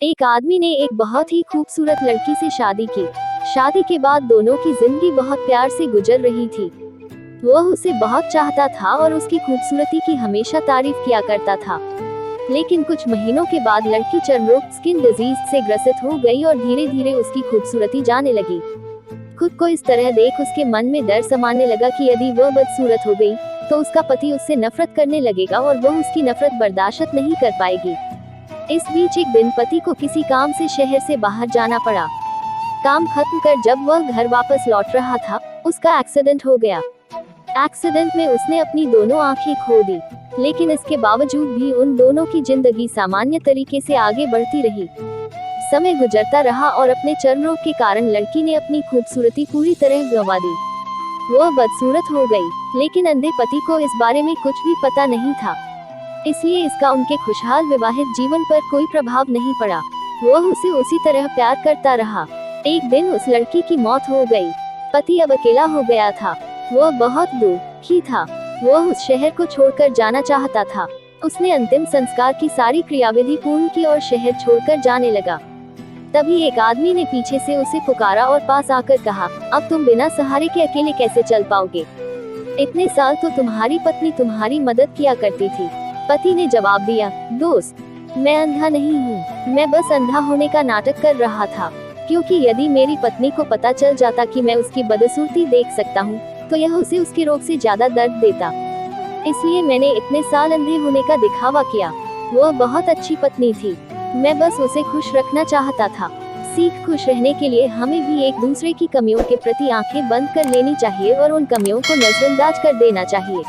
एक आदमी ने एक बहुत ही खूबसूरत लड़की से शादी की। शादी के बाद दोनों की जिंदगी बहुत प्यार से गुजर रही थी। वह उसे बहुत चाहता था और उसकी खूबसूरती की हमेशा तारीफ किया करता था। लेकिन कुछ महीनों के बाद लड़की चर्मरोग स्किन डिजीज से ग्रसित हो गई और धीरे धीरे उसकी खूबसूरती जाने लगी। खुद को इस तरह देख उसके मन में डर समाने लगा कि यदि वह बदसूरत हो गई तो उसका पति उससे नफरत करने लगेगा और वह उसकी नफरत बर्दाश्त नहीं कर पाएगी। इस बीच एक दिन पति को किसी काम से शहर से बाहर जाना पड़ा। काम खत्म कर जब वह घर वापस लौट रहा था, उसका एक्सीडेंट हो गया। एक्सीडेंट में उसने अपनी दोनों आंखें खो दी, लेकिन इसके बावजूद भी उन दोनों की जिंदगी सामान्य तरीके से आगे बढ़ती रही। समय गुजरता रहा और अपने चर्मरोग के कारण लड़की ने अपनी खूबसूरती पूरी तरह गंवा दी। वह बदसूरत हो गई, लेकिन अंधे पति को इस बारे में कुछ भी पता नहीं था, इसलिए इसका उनके खुशहाल विवाहित जीवन पर कोई प्रभाव नहीं पड़ा। वह उसे उसी तरह प्यार करता रहा। एक दिन उस लड़की की मौत हो गई। पति अब अकेला हो गया था। वह बहुत दुखी था। वह उस शहर को छोड़कर जाना चाहता था। उसने अंतिम संस्कार की सारी क्रियाविधि पूर्ण की और शहर छोड़कर जाने लगा। तभी एक आदमी ने पीछे से उसे पुकारा और पास आकर कहा, अब तुम बिना सहारे के अकेले कैसे चल पाओगे? इतने साल तो तुम्हारी पत्नी तुम्हारी मदद किया करती थी। पति ने जवाब दिया, दोस्त, मैं अंधा नहीं हूँ, मैं बस अंधा होने का नाटक कर रहा था, क्योंकि यदि मेरी पत्नी को पता चल जाता कि मैं उसकी बदसूरती देख सकता हूँ, तो यह उसे उसके रोग से ज्यादा दर्द देता। इसलिए मैंने इतने साल अंधे होने का दिखावा किया। वह बहुत अच्छी पत्नी थी, मैं बस उसे खुश रखना चाहता था। सीख, खुश रहने के लिए हमें भी एक दूसरे की कमियों के प्रति आंखें बंद कर लेनी चाहिए और उन कमियों को नजरअंदाज कर देना चाहिए।